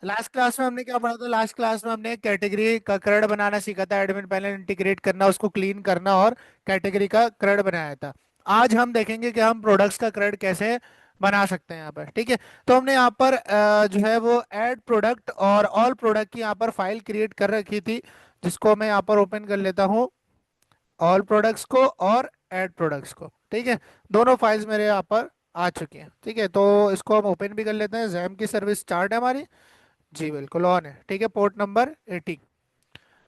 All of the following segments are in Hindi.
लास्ट क्लास में हमने क्या पढ़ा था? लास्ट क्लास में हमने कैटेगरी का क्रड बनाना सीखा था, एडमिन पैनल इंटीग्रेट करना, उसको क्लीन करना और कैटेगरी का क्रड बनाया था। आज हम देखेंगे कि हम प्रोडक्ट्स का क्रड कैसे बना सकते हैं यहाँ पर। ठीक है, तो हमने यहाँ पर जो है वो ऐड प्रोडक्ट और ऑल प्रोडक्ट की यहाँ पर फाइल क्रिएट कर रखी थी, जिसको मैं यहाँ पर ओपन कर लेता हूँ, ऑल प्रोडक्ट्स को और ऐड प्रोडक्ट्स को। ठीक है, दोनों फाइल्स मेरे यहाँ पर आ चुकी हैं। ठीक है, तो इसको हम ओपन भी कर लेते हैं। जैम की सर्विस स्टार्ट है हमारी। जी बिल्कुल ऑन है। ठीक है, पोर्ट नंबर 80,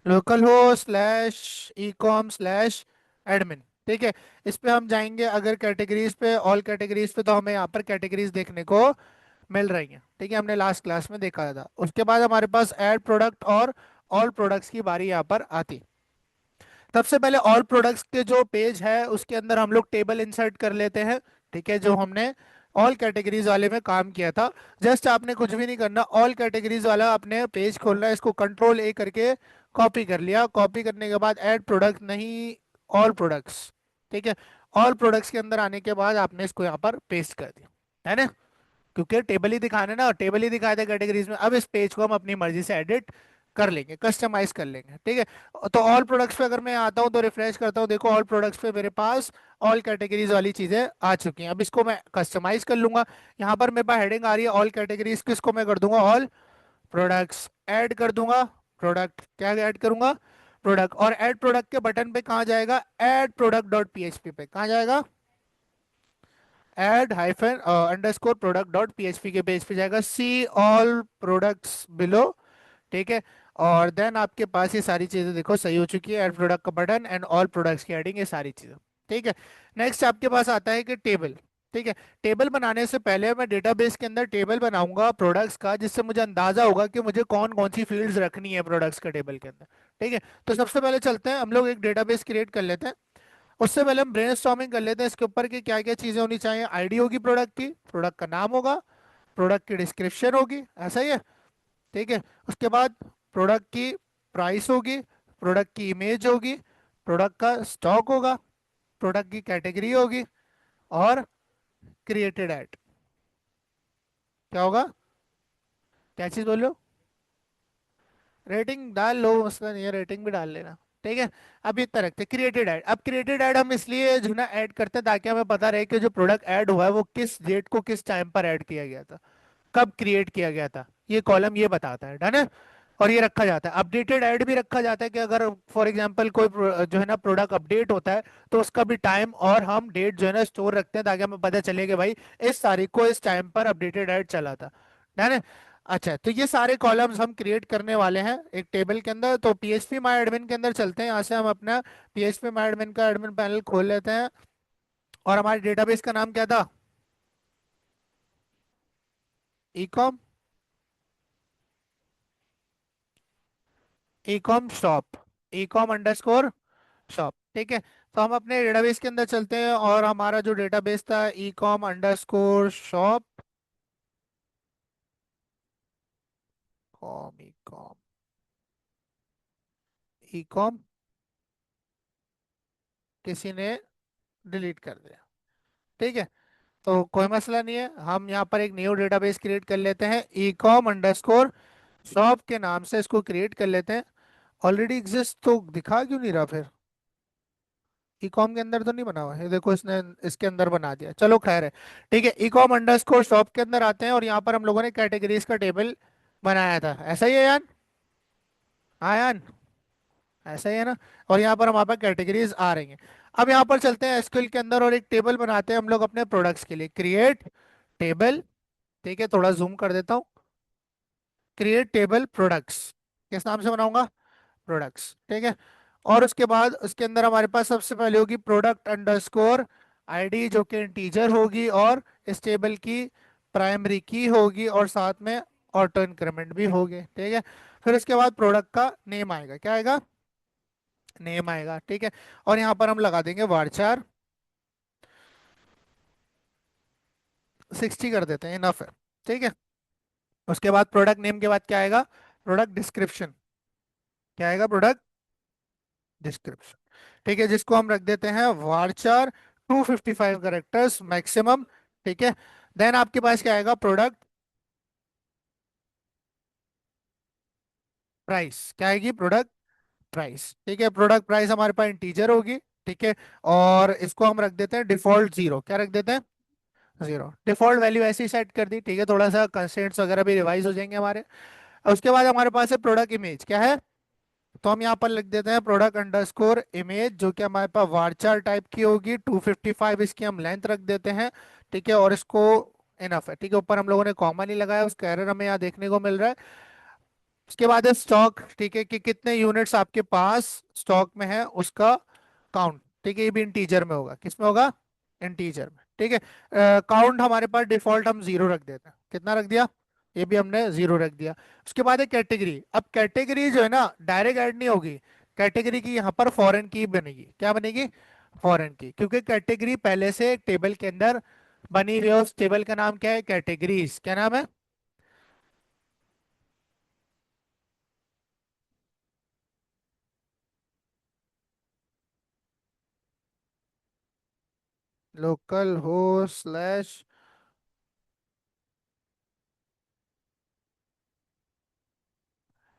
लोकल हो slash e com slash admin. ठीक है, इस पे हम जाएंगे। अगर कैटेगरीज पे, ऑल कैटेगरीज पे, तो हमें यहाँ पर कैटेगरीज देखने को मिल रही हैं। ठीक है, हमने लास्ट क्लास में देखा था। उसके बाद हमारे पास ऐड प्रोडक्ट और ऑल प्रोडक्ट्स की बारी यहाँ पर आती। सबसे पहले ऑल प्रोडक्ट्स के जो पेज है उसके अंदर हम लोग टेबल इंसर्ट कर लेते हैं। ठीक है, जो हमने ऑल कैटेगरीज वाले में काम किया था। जस्ट आपने कुछ भी नहीं करना, ऑल कैटेगरीज वाला आपने पेज खोलना है, इसको कंट्रोल ए करके कॉपी कर लिया। कॉपी करने के बाद ऐड प्रोडक्ट नहीं, ऑल प्रोडक्ट्स। ठीक है, ऑल प्रोडक्ट्स के अंदर आने के बाद आपने इसको यहाँ पर पेस्ट कर दिया, है ना? क्योंकि टेबल ही दिखाने ना, टेबल ही दिखाए थे कैटेगरीज में। अब इस पेज को हम अपनी मर्जी से एडिट कर लेंगे, कस्टमाइज कर लेंगे। ठीक है, तो ऑल प्रोडक्ट्स पे अगर मैं आता हूँ तो रिफ्रेश करता हूँ, देखो ऑल प्रोडक्ट्स पे मेरे पास ऑल कैटेगरीज वाली चीजें आ चुकी हैं। अब इसको मैं कस्टमाइज कर लूंगा। यहाँ पर मेरे पास हेडिंग आ रही है ऑल कैटेगरीज, किसको मैं कर दूंगा? All products. ऐड कर दूंगा प्रोडक्ट, क्या ऐड करूंगा? प्रोडक्ट। और ऐड प्रोडक्ट के बटन पे कहाँ जाएगा? ऐड प्रोडक्ट डॉट पीएचपी पे कहाँ जाएगा? Add hyphen underscore product dot PHP के पेज पे जाएगा, सी ऑल प्रोडक्ट्स बिलो। ठीक है, और देन आपके पास ये सारी चीजें देखो सही हो चुकी है। ऐड प्रोडक्ट का बटन एंड ऑल प्रोडक्ट्स की एडिंग, ये सारी चीजें। ठीक है, नेक्स्ट आपके पास आता है कि टेबल। ठीक है, टेबल बनाने से पहले मैं डेटाबेस के अंदर टेबल बनाऊंगा प्रोडक्ट्स का, जिससे मुझे अंदाजा होगा कि मुझे कौन कौन सी फील्ड्स रखनी है प्रोडक्ट्स के टेबल के अंदर। ठीक है, तो सबसे पहले चलते हैं हम लोग एक डेटाबेस क्रिएट कर लेते हैं। उससे पहले हम ब्रेनस्टॉर्मिंग कर लेते हैं इसके ऊपर कि क्या क्या चीजें होनी चाहिए। आईडी होगी प्रोडक्ट की, प्रोडक्ट का नाम होगा, प्रोडक्ट की डिस्क्रिप्शन होगी, ऐसा ही है। ठीक है, उसके बाद प्रोडक्ट की प्राइस होगी, प्रोडक्ट की इमेज होगी, प्रोडक्ट का स्टॉक होगा, प्रोडक्ट की कैटेगरी होगी, और क्रिएटेड एड। क्या होगा? क्या चीज बोलो? रेटिंग डाल लो, उसका नहीं है, रेटिंग भी डाल लेना। ठीक है, अब इतना रखते क्रिएटेड ऐड। अब क्रिएटेड ऐड हम इसलिए जो ना ऐड करते हैं ताकि हमें पता रहे कि जो प्रोडक्ट ऐड हुआ है वो किस डेट को, किस टाइम पर ऐड किया गया था, कब क्रिएट किया गया था। ये कॉलम ये बताता है, डन है। और ये रखा जाता है, अपडेटेड ऐड भी रखा जाता है कि अगर फॉर एग्जांपल कोई जो है ना प्रोडक्ट अपडेट होता है तो उसका भी टाइम और हम डेट जो है ना स्टोर रखते हैं, ताकि हमें पता चले कि भाई इस तारीख को इस टाइम पर अपडेटेड ऐड चला था। डन है। अच्छा, तो ये सारे कॉलम्स हम क्रिएट करने वाले हैं एक टेबल के अंदर। तो पीएचपी माई एडमिन के अंदर चलते हैं। यहाँ से हम अपना पीएचपी माई एडमिन का एडमिन पैनल खोल लेते हैं। और हमारे डेटाबेस का नाम क्या था? Ecom, Ecom shop, Ecom underscore shop. ठीक है, तो हम अपने डेटाबेस के अंदर चलते हैं और हमारा जो डेटाबेस था e com underscore shop, com, e com किसी ने डिलीट कर दिया। ठीक है, तो कोई मसला नहीं है, हम यहाँ पर एक न्यू डेटाबेस क्रिएट कर लेते हैं। ई कॉम अंडरस्कोर शॉप के नाम से इसको क्रिएट कर लेते हैं। ऑलरेडी एग्जिस्ट तो दिखा क्यों नहीं रहा फिर? ई कॉम के अंदर तो नहीं बना हुआ है, ये देखो इसने इसके अंदर बना दिया। चलो खैर है। ठीक है, ई कॉम अंडरस्कोर शॉप के अंदर आते हैं और यहाँ पर हम लोगों ने कैटेगरीज का टेबल बनाया था, ऐसा ही है यार? हाँ यार, ऐसा ही है ना? और यहाँ पर हमारे पास कैटेगरीज आ रही हैं। अब यहाँ पर चलते हैं एसक्यूएल के अंदर और एक टेबल बनाते हैं हम लोग अपने प्रोडक्ट्स के लिए। Create table. ठीक है, थोड़ा जूम कर देता हूँ। क्रिएट टेबल प्रोडक्ट्स, किस नाम से बनाऊंगा? प्रोडक्ट्स। ठीक है, और उसके बाद उसके अंदर हमारे पास सबसे पहले होगी प्रोडक्ट अंडरस्कोर आईडी, जो कि इंटीजर होगी, और इस टेबल की प्राइमरी की होगी, और साथ में ऑटो इंक्रीमेंट भी होगी। ठीक है, फिर उसके बाद प्रोडक्ट का नेम आएगा। क्या आएगा? नेम आएगा। ठीक है, और यहाँ पर हम लगा देंगे वारचार 60 कर देते हैं, इनफ है। ठीक है, उसके बाद प्रोडक्ट नेम के बाद क्या आएगा? Product description. क्या आएगा? Product description. ठीक है, जिसको हम रख देते हैं वारचार 255 कैरेक्टर्स मैक्सिमम। ठीक है, देन आपके पास क्या आएगा? प्रोडक्ट प्राइस क्या आएगी? Product price. ठीक है, प्रोडक्ट प्राइस हमारे पास इंटीजर होगी। ठीक है, और इसको हम रख देते हैं डिफॉल्ट जीरो। क्या रख देते हैं? जीरो। डिफॉल्ट वैल्यू ऐसे ही सेट कर दी। ठीक है, थोड़ा सा कंस्ट्रेंट्स वगैरह भी रिवाइज हो जाएंगे हमारे। और उसके बाद हमारे पास है प्रोडक्ट इमेज। क्या है? तो हम यहाँ पर लिख देते हैं प्रोडक्ट अंडरस्कोर इमेज, जो कि हमारे पास वार्चर टाइप की होगी। 255 इसकी हम लेंथ रख देते हैं। ठीक है, और इसको इनफ है। ठीक है, ऊपर हम लोगों ने कॉमा नहीं लगाया, उसका एरर हमें यहाँ देखने को मिल रहा है। उसके बाद है स्टॉक। ठीक है, कि कितने यूनिट्स आपके पास स्टॉक में है उसका काउंट। ठीक है, ये भी इंटीजर में होगा। किस में होगा? इंटीजर में। ठीक है, काउंट हमारे पास डिफॉल्ट हम जीरो रख देते हैं। कितना रख दिया? ये भी हमने जीरो रख दिया। उसके बाद है कैटेगरी। अब कैटेगरी जो है ना, डायरेक्ट ऐड नहीं होगी। कैटेगरी की यहाँ पर फॉरेन की बनेगी। क्या बनेगी? फॉरेन की, क्योंकि कैटेगरी पहले से एक टेबल के अंदर बनी हुई है। उस टेबल का नाम क्या है? कैटेगरीज। क्या नाम है? लोकल हो स्लैश।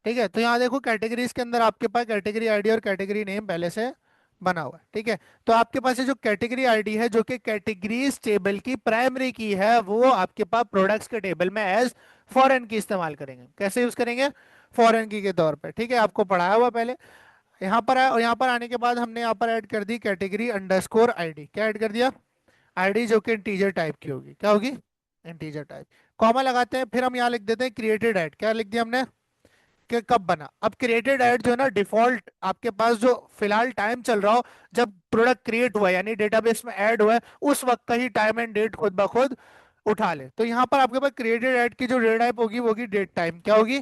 ठीक है, तो यहाँ देखो कैटेगरीज के अंदर आपके पास कैटेगरी आईडी और कैटेगरी नेम पहले से बना हुआ है। ठीक है, तो आपके पास ये जो कैटेगरी आईडी है, जो कि कैटेगरीज टेबल की प्राइमरी की है, वो आपके पास प्रोडक्ट्स के टेबल में एज फॉरेन की इस्तेमाल करेंगे। कैसे यूज करेंगे? फॉरेन की के तौर पे। ठीक है, आपको पढ़ाया हुआ पहले। यहाँ पर आए और यहाँ पर आने के बाद हमने यहाँ पर ऐड कर दी कैटेगरी अंडरस्कोर आईडी। क्या ऐड कर दिया? आईडी, जो कि इंटीजर टाइप की होगी। क्या होगी? Integer type. कॉमा लगाते हैं, फिर हम यहाँ लिख देते हैं क्रिएटेड ऐड। क्या लिख दिया हमने? कि कब बना। अब क्रिएटेड ऐड जो है ना, डिफॉल्ट आपके पास जो फिलहाल टाइम चल रहा हो, जब प्रोडक्ट क्रिएट हुआ है, यानी डेटाबेस में ऐड हुआ है, उस वक्त का ही टाइम एंड डेट खुद ब खुद उठा ले। तो यहाँ पर आपके पास क्रिएटेड ऐड की जो डेट टाइप होगी वो होगी डेट टाइम। क्या होगी?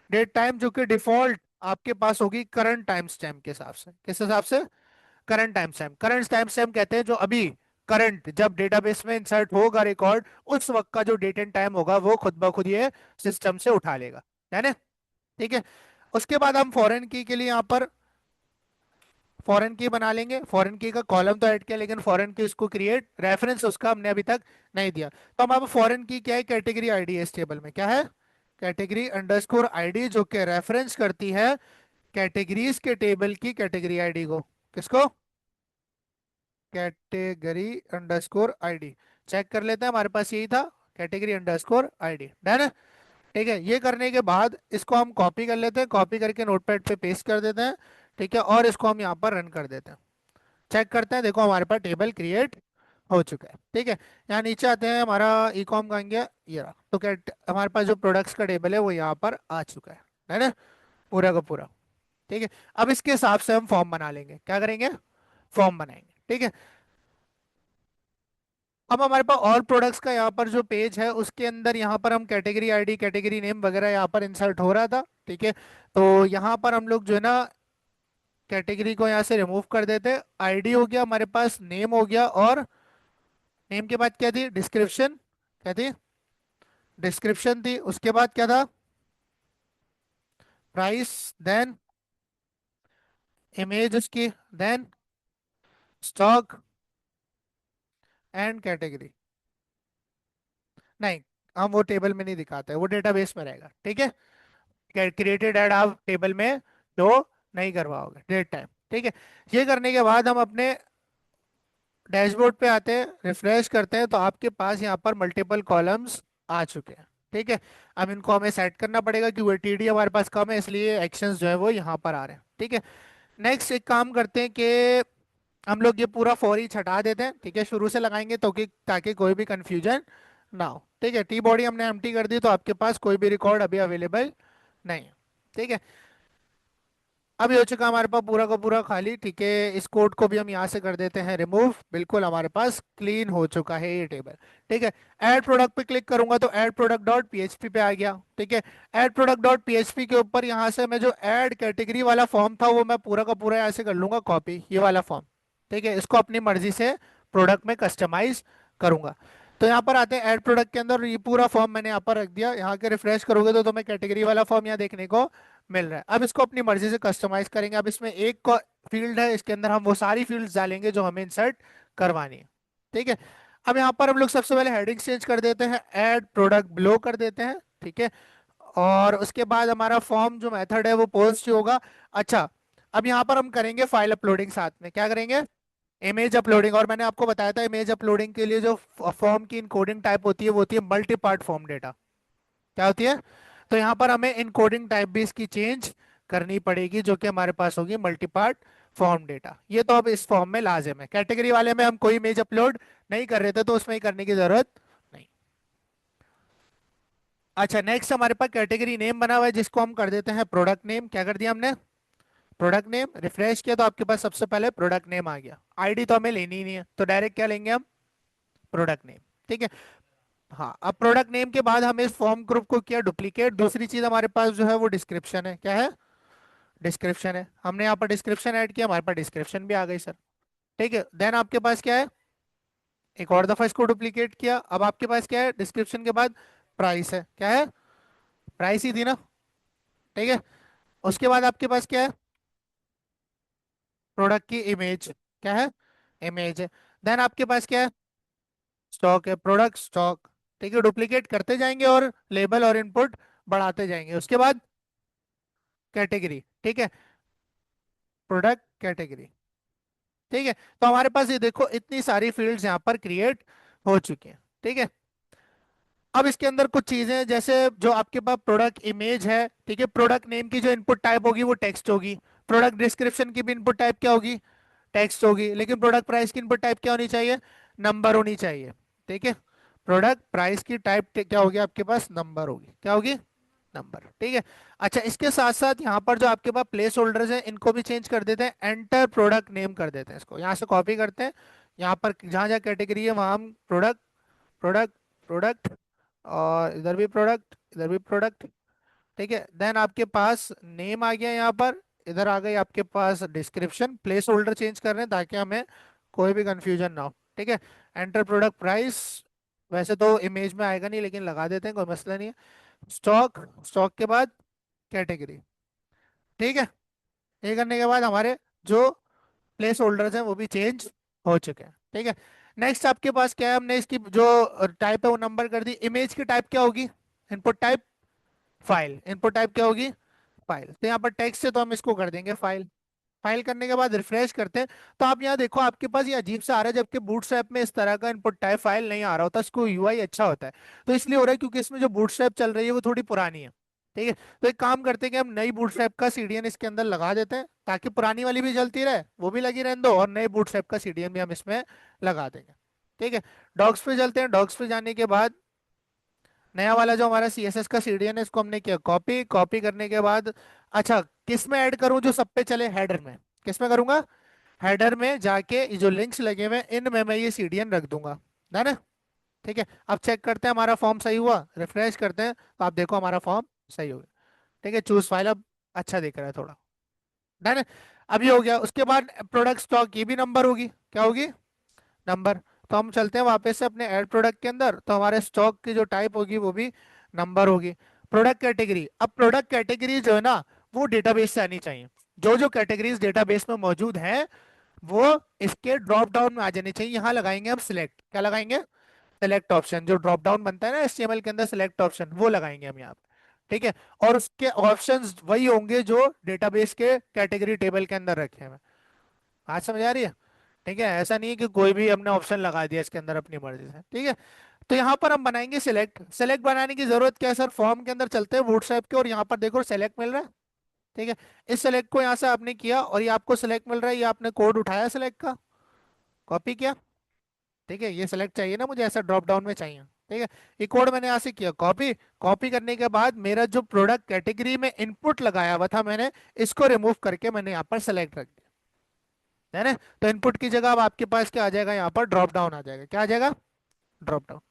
डेट टाइम, जो कि डिफॉल्ट आपके पास होगी करंट टाइम स्टैम्प के हिसाब से। किस हिसाब से? Current time stamp. Current time stamp कहते हैं जो अभी करंट, जब डेटाबेस में इंसर्ट होगा रिकॉर्ड, उस वक्त का जो डेट एंड टाइम होगा वो खुद ब खुद ये सिस्टम से उठा लेगा। है ना? ठीक है, उसके बाद हम फॉरेन की के लिए यहाँ पर फॉरेन की बना लेंगे। फॉरेन की का कॉलम तो ऐड किया, लेकिन फॉरेन की उसको क्रिएट रेफरेंस उसका हमने अभी तक नहीं दिया। तो हम अब फॉरेन की क्या है? कैटेगरी आईडी है इस टेबल में। क्या है? कैटेगरी अंडरस्कोर आईडी, जो कि रेफरेंस करती है कैटेगरीज के टेबल की कैटेगरी आईडी को। किसको? Category underscore ID. चेक कर लेते हैं, हमारे पास यही था, कैटेगरी अंडरस्कोर आईडी। डन है? ठीक है, ये करने के बाद इसको हम कॉपी कर लेते हैं। कॉपी करके नोटपैड पे पेस्ट कर देते हैं। ठीक है, और इसको हम यहाँ पर रन कर देते हैं। चेक करते हैं, देखो हमारे पास टेबल क्रिएट हो चुका है। ठीक है, यहाँ नीचे आते हैं, हमारा ई कॉम कहाँ गया? ये रहा। तो क्या हमारे पास जो प्रोडक्ट्स का टेबल है वो यहाँ पर आ चुका है ना? पूरा का पूरा। ठीक है, अब इसके हिसाब से हम फॉर्म बना लेंगे। क्या करेंगे? फॉर्म बनाएंगे। ठीक है, अब हमारे पास और प्रोडक्ट्स का यहाँ पर जो पेज है, उसके अंदर यहाँ पर हम कैटेगरी आईडी कैटेगरी नेम वगैरह यहाँ पर इंसर्ट हो रहा था। ठीक है, तो यहाँ पर हम लोग जो है ना, कैटेगरी को यहाँ से रिमूव कर देते। आईडी हो गया हमारे पास, नेम हो गया, और नेम के बाद क्या थी? डिस्क्रिप्शन। क्या थी? डिस्क्रिप्शन थी। उसके बाद क्या था? प्राइस। देन इमेज उसकी। Then stock and category. नहीं, हम वो टेबल में नहीं दिखाते, वो डेटाबेस में रहेगा। ठीक है, क्रिएटेड ऐड आप टेबल में तो नहीं करवाओगे। Date time. ठीक है, ये करने के बाद हम अपने डैशबोर्ड पे आते हैं, रिफ्रेश करते हैं, तो आपके पास यहाँ पर मल्टीपल कॉलम्स आ चुके हैं। ठीक है, अब इनको हमें सेट करना पड़ेगा, क्योंकि टीडी हमारे पास कम है, इसलिए एक्शंस जो है वो यहाँ पर आ रहे हैं। ठीक है, नेक्स्ट एक काम करते हैं कि हम लोग ये पूरा फॉर ईच हटा देते हैं। ठीक है, शुरू से लगाएंगे तो कि ताकि कोई भी कंफ्यूजन ना हो। ठीक है, टी बॉडी हमने एम्प्टी कर दी, तो आपके पास कोई भी रिकॉर्ड अभी अवेलेबल नहीं है। ठीक है, अब ये हो चुका हमारे पास पूरा का पूरा खाली। ठीक है, इस कोड को भी हम यहाँ से कर देते हैं रिमूव। बिल्कुल हमारे पास क्लीन हो चुका है ये टेबल। ठीक है, ऐड प्रोडक्ट पे क्लिक करूंगा तो ऐड प्रोडक्ट डॉट पीएचपी पे आ गया। ठीक है, ऐड प्रोडक्ट डॉट पीएचपी के ऊपर यहाँ से मैं जो ऐड कैटेगरी वाला फॉर्म था, वो मैं पूरा का पूरा यहाँ से कर लूंगा कॉपी, ये वाला फॉर्म। ठीक है, इसको अपनी मर्जी से प्रोडक्ट में कस्टमाइज करूंगा। तो यहाँ पर आते हैं ऐड प्रोडक्ट के अंदर, ये पूरा फॉर्म मैंने यहाँ पर रख दिया। यहाँ के रिफ्रेश करोगे तो तुम्हें कैटेगरी वाला फॉर्म यहाँ देखने को मिल रहा है। अब इसको अपनी मर्जी से कस्टमाइज करेंगे। अब इसमें एक फील्ड है, इसके अंदर हम वो सारी फील्ड्स डालेंगे जो हमें इंसर्ट करवानी है। ठीक है, अब यहाँ पर हम लोग सबसे पहले हेडिंग चेंज कर देते हैं, ऐड प्रोडक्ट बिलो कर देते हैं। ठीक है, और उसके बाद हमारा फॉर्म जो मेथड है वो पोस्ट होगा। अच्छा, अब यहाँ पर हम करेंगे फाइल अपलोडिंग, साथ में क्या करेंगे, इमेज अपलोडिंग। और मैंने आपको बताया था इमेज अपलोडिंग के लिए जो फॉर्म की इनकोडिंग टाइप होती है वो होती है मल्टी पार्ट फॉर्म डेटा। क्या होती है? तो यहाँ पर हमें इनकोडिंग टाइप भी इसकी चेंज करनी पड़ेगी, जो कि हमारे पास होगी मल्टी पार्ट फॉर्म डेटा। ये तो अब इस फॉर्म में लाजिम है। कैटेगरी वाले में हम कोई इमेज अपलोड नहीं कर रहे थे, तो उसमें ही करने की जरूरत नहीं। अच्छा, नेक्स्ट हमारे पास कैटेगरी नेम बना हुआ है, जिसको हम कर देते हैं प्रोडक्ट नेम। क्या कर दिया हमने? Product name. रिफ्रेश किया तो आपके पास सबसे पहले प्रोडक्ट नेम आ गया। आईडी तो हमें लेनी ही नहीं है, तो डायरेक्ट क्या लेंगे हम? Product name. ठीक है। हाँ, अब प्रोडक्ट नेम के बाद हमें इस फॉर्म ग्रुप को किया डुप्लीकेट। दूसरी चीज हमारे पास जो है वो डिस्क्रिप्शन है। क्या है? डिस्क्रिप्शन है। हमने यहाँ पर डिस्क्रिप्शन ऐड किया, हमारे पास डिस्क्रिप्शन भी आ गई सर। ठीक है, देन आपके पास क्या है? एक और दफा इसको डुप्लीकेट किया। अब आपके पास क्या है? डिस्क्रिप्शन के बाद प्राइस है। क्या है? प्राइस ही थी ना। ठीक है। उसके बाद आपके पास क्या है? प्रोडक्ट की इमेज। क्या है? इमेज है। देन आपके पास क्या है? स्टॉक है, प्रोडक्ट स्टॉक। ठीक है, डुप्लीकेट करते जाएंगे और लेबल और इनपुट बढ़ाते जाएंगे। उसके बाद कैटेगरी। ठीक है, प्रोडक्ट कैटेगरी। ठीक है, तो हमारे पास ये देखो इतनी सारी फील्ड्स यहाँ पर क्रिएट हो चुकी हैं। ठीक है, अब इसके अंदर कुछ चीजें हैं, जैसे जो आपके पास प्रोडक्ट इमेज है। ठीक है, प्रोडक्ट नेम की जो इनपुट टाइप होगी वो टेक्स्ट होगी। प्रोडक्ट डिस्क्रिप्शन की भी इनपुट टाइप क्या होगी? टेक्स्ट होगी। लेकिन प्रोडक्ट प्राइस की इनपुट टाइप क्या होनी चाहिए? नंबर होनी चाहिए। ठीक है, प्रोडक्ट प्राइस की टाइप क्या होगी आपके पास? नंबर होगी। क्या होगी? नंबर। ठीक है। अच्छा, इसके साथ साथ यहाँ पर जो आपके पास प्लेस होल्डर्स हैं इनको भी चेंज कर देते हैं। एंटर प्रोडक्ट नेम कर देते हैं, इसको यहाँ से कॉपी करते हैं। यहाँ पर जहाँ जहाँ कैटेगरी है वहाँ हम प्रोडक्ट, प्रोडक्ट, प्रोडक्ट, और इधर भी प्रोडक्ट, इधर भी प्रोडक्ट। ठीक है, देन आपके पास नेम आ गया यहाँ पर। इधर आ गई आपके पास डिस्क्रिप्शन। प्लेस होल्डर चेंज कर रहे हैं ताकि हमें कोई भी कंफ्यूजन ना हो। ठीक है, एंटर प्रोडक्ट प्राइस, वैसे तो इमेज में आएगा नहीं लेकिन लगा देते हैं, कोई मसला नहीं है। स्टॉक, स्टॉक के बाद कैटेगरी। ठीक है, ये करने के बाद हमारे जो प्लेस होल्डर्स हैं वो भी चेंज हो चुके हैं। ठीक है, नेक्स्ट आपके पास क्या है? हमने इसकी जो टाइप है वो नंबर कर दी। इमेज की टाइप क्या होगी? Input type file. Input type क्या होगी? फाइल। तो यहाँ पर टेक्स्ट है तो हम इसको कर देंगे फाइल। फाइल करने के बाद रिफ्रेश करते हैं, तो आप यहाँ देखो आपके पास ये अजीब सा आ रहा है, जबकि बूटस्ट्रैप में इस तरह का इनपुट टाइप फाइल नहीं आ रहा होता, इसको यूआई अच्छा होता है। तो इसलिए हो रहा है क्योंकि इसमें जो बूटस्ट्रैप चल रही है वो थोड़ी पुरानी है। ठीक है, तो एक काम करते हैं कि हम नई बूटस्ट्रैप का सीडीएन इसके अंदर लगा देते हैं, ताकि पुरानी वाली भी चलती रहे, वो भी लगी रहने दो, और नए बूटस्ट्रैप का सीडीएन भी हम इसमें लगा देंगे। ठीक है, डॉक्स पे चलते हैं। डॉक्स पे जाने के बाद नया वाला जो हमारा सीएसएस का सीडीएन है इसको हमने किया कॉपी। कॉपी करने के बाद अच्छा, किस में ऐड करूं जो सब पे चले? हेडर में। किस में करूंगा? हेडर में जाके ये जो लिंक्स लगे हुए हैं इनमें मैं ये सीडीएन रख दूंगा। है ना? ठीक है, अब चेक करते हैं हमारा फॉर्म सही हुआ। रिफ्रेश करते हैं तो आप देखो हमारा फॉर्म सही हो गया। ठीक है, चूज फाइल अब अच्छा दिख रहा है थोड़ा। डन। अभी हो गया। उसके बाद प्रोडक्ट स्टॉक, ये भी नंबर होगी। क्या होगी? नंबर। तो हम चलते हैं वापस से अपने ऐड प्रोडक्ट के अंदर, तो हमारे स्टॉक की जो टाइप होगी वो भी नंबर होगी। Product category. अब प्रोडक्ट कैटेगरी जो है ना वो डेटाबेस से आनी चाहिए। जो जो कैटेगरीज डेटाबेस में मौजूद है वो इसके ड्रॉप डाउन में आ जानी चाहिए। यहाँ लगाएंगे हम सिलेक्ट। क्या लगाएंगे? Select option. जो ड्रॉप डाउन बनता है ना एचटीएमएल के अंदर, सेलेक्ट ऑप्शन वो लगाएंगे हम यहाँ पे। ठीक है, और उसके ऑप्शंस वही होंगे जो डेटाबेस के कैटेगरी टेबल के अंदर रखे हैं। आज समझ आ रही है? ठीक है, ऐसा नहीं है कि कोई भी हमने ऑप्शन लगा दिया इसके अंदर अपनी मर्जी से। ठीक है, तो यहाँ पर हम बनाएंगे सिलेक्ट। सेलेक्ट बनाने की जरूरत क्या है सर? फॉर्म के अंदर चलते हैं बूटस्ट्रैप के, और यहाँ पर देखो सेलेक्ट मिल रहा है। ठीक है, इस सेलेक्ट को यहाँ से आपने किया और ये आपको सेलेक्ट मिल रहा है। ये आपने कोड उठाया सेलेक्ट का, कॉपी किया। ठीक है, ये सेलेक्ट चाहिए ना मुझे, ऐसा ड्रॉप डाउन में चाहिए। ठीक है, ये कोड मैंने यहाँ से किया कॉपी। कॉपी करने के बाद मेरा जो प्रोडक्ट कैटेगरी में इनपुट लगाया हुआ था मैंने, इसको रिमूव करके मैंने यहाँ पर सेलेक्ट रख दिया। है ना? तो इनपुट की जगह अब आपके पास क्या आ जाएगा? यहाँ पर ड्रॉप डाउन आ जाएगा। क्या आ जाएगा? Drop down.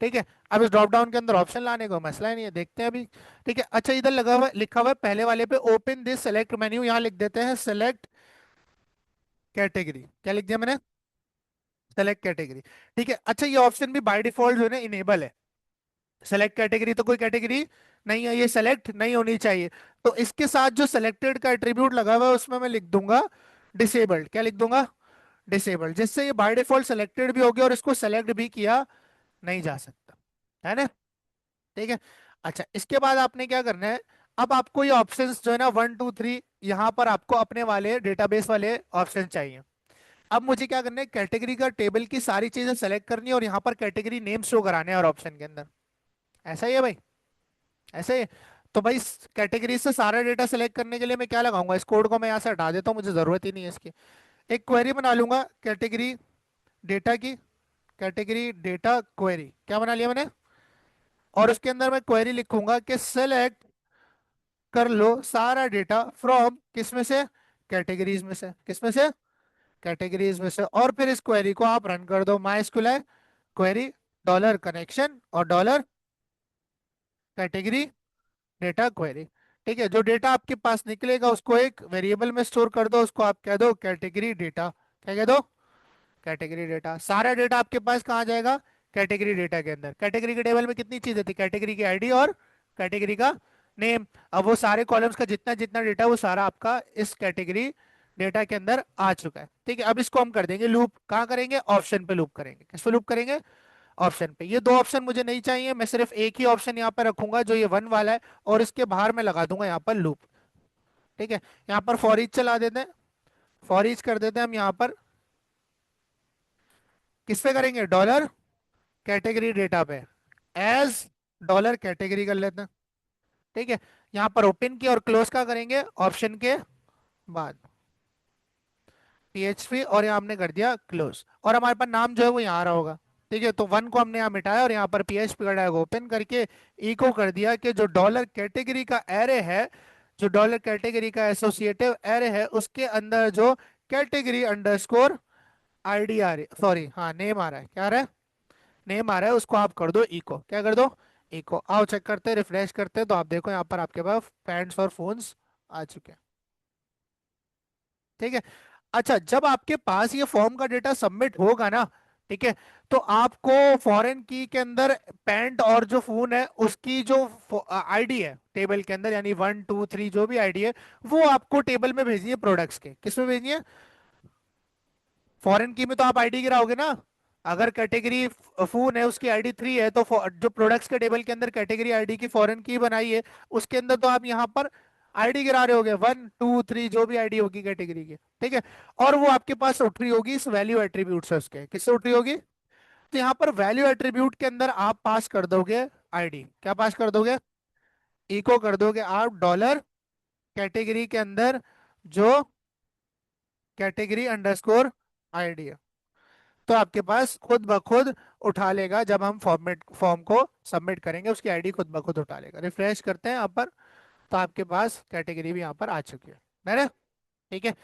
ठीक है, अब इस ड्रॉप डाउन के अंदर ऑप्शन लाने को मसला ही नहीं है, देखते हैं अभी। ठीक है, अच्छा इधर लगा हुआ लिखा हुआ है पहले वाले पे ओपन दिस सेलेक्ट मेन्यू, यहाँ लिख देते हैं सेलेक्ट कैटेगरी। क्या लिख दिया मैंने? Select category. ठीक है, अच्छा ये ऑप्शन भी बाय डिफॉल्ट जो है ना इनेबल है। सेलेक्ट कैटेगरी तो कोई कैटेगरी नहीं है, ये सेलेक्ट नहीं होनी चाहिए। तो इसके साथ जो सेलेक्टेड का एट्रीब्यूट लगा हुआ है उसमें मैं लिख दूंगा डिसेबल्ड। क्या लिख दूंगा? डिसेबल्ड, जिससे ये बाय डिफॉल्ट सेलेक्टेड भी हो गया और इसको सेलेक्ट भी किया नहीं जा सकता। है ना? ठीक है, अच्छा, इसके बाद आपने क्या करना है, अब आपको ये ऑप्शंस जो है ना 1 2 3, यहाँ पर आपको अपने वाले डेटाबेस वाले ऑप्शन चाहिए। अब मुझे क्या करना है, कैटेगरी का टेबल की सारी चीजें सेलेक्ट करनी है और यहाँ पर कैटेगरी नेम शो कराने हैं और ऑप्शन के अंदर। ऐसा ही है भाई, ऐसे ही है। तो भाई कैटेगरी से सारा डेटा सेलेक्ट करने के लिए मैं क्या लगाऊंगा, इस कोड को मैं यहाँ से हटा देता हूँ, मुझे जरूरत ही नहीं है इसकी। एक क्वेरी बना लूंगा कैटेगरी डेटा की, कैटेगरी डेटा क्वेरी क्या बना लिया मैंने। और उसके अंदर मैं क्वेरी लिखूंगा कि सेलेक्ट कर लो सारा डेटा फ्रॉम किस में से, कैटेगरीज में से, किस में से, कैटेगरीज में से। और फिर इस क्वेरी को आप रन कर दो, माई स्क्यूएल क्वेरी डॉलर कनेक्शन और डॉलर कैटेगरी डेटा क्वेरी। ठीक है, जो डेटा आपके पास निकलेगा उसको एक वेरिएबल में स्टोर कर दो, उसको आप कह दो कैटेगरी डेटा। क्या कह दो, कैटेगरी डेटा। सारा डेटा आपके पास कहाँ जाएगा, कैटेगरी डेटा के अंदर। कैटेगरी के टेबल में कितनी चीजें थी, कैटेगरी की आईडी और कैटेगरी का नेम। अब वो सारे कॉलम्स का जितना जितना डेटा वो सारा आपका इस कैटेगरी डेटा के अंदर आ चुका है। ठीक है, अब इसको हम कर देंगे लूप, कहाँ करेंगे, ऑप्शन पे लूप करेंगे। किस पे लूप करेंगे, ऑप्शन पे। ये दो ऑप्शन मुझे नहीं चाहिए, मैं सिर्फ एक ही ऑप्शन यहाँ पे रखूंगा जो ये 1 वाला है, और इसके बाहर मैं लगा दूंगा यहाँ पर लूप। ठीक है, यहाँ पर फॉर ईच चला देते हैं, फॉर ईच कर देते हैं हम यहाँ पर। किस पे करेंगे, डॉलर कैटेगरी डेटा पे, एज डॉलर कैटेगरी कर लेते हैं। ठीक है, यहाँ पर ओपन की और क्लोज का करेंगे ऑप्शन के बाद, PHP, और यहाँ हमने कर दिया क्लोज, और हमारे पास नाम जो है वो यहाँ आ रहा होगा। ठीक है, तो 1 को हमने यहाँ मिटाया और यहाँ पर PHP का टैग ओपन करके इको कर दिया कि जो डॉलर कैटेगरी का एरे है, जो डॉलर कैटेगरी का एसोसिएटिव एरे है, उसके अंदर जो कैटेगरी अंडरस्कोर आईडी आ रही, सॉरी हाँ नेम आ रहा है, क्या आ रहा है, नेम आ रहा है, उसको आप कर दो इको। क्या कर दो, इको। आओ चेक करते हैं, रिफ्रेश करते हैं, तो आप देखो यहाँ पर आपके पास पैंट्स और फोन्स आ चुके हैं। ठीक है, अच्छा जब आपके पास ये फॉर्म का डेटा सबमिट होगा ना, ठीक है, तो आपको फॉरेन की के अंदर पैंट और जो फोन है उसकी जो आईडी है टेबल के अंदर, यानी 1 2 3 जो भी आईडी है, वो आपको टेबल में भेजनी है प्रोडक्ट्स के। किस में भेजनी है, फॉरेन की में तो आप आईडी गिराओगे ना। अगर कैटेगरी फोन है उसकी आईडी 3 है, तो जो प्रोडक्ट्स के टेबल के अंदर कैटेगरी आईडी की फॉरेन की बनाई है, उसके अंदर तो आप यहाँ पर आईडी गिरा रहे होगे 1 2 3 जो भी आईडी होगी कैटेगरी की। ठीक है, और वो आपके पास उठ रही होगी इस वैल्यू एट्रीब्यूट से, उसके किससे उठ रही होगी, तो यहाँ पर वैल्यू एट्रीब्यूट के अंदर आप पास कर दोगे आईडी। क्या पास कर दोगे, इको कर दोगे आप डॉलर कैटेगरी के अंदर जो कैटेगरी अंडरस्कोर आईडी है। तो आपके पास खुद ब खुद उठा लेगा, जब हम फॉर्म को सबमिट करेंगे उसकी आईडी खुद ब खुद उठा लेगा। रिफ्रेश करते हैं यहाँ पर, तो आपके पास कैटेगरी भी यहाँ पर आ चुकी है ना। ठीक है,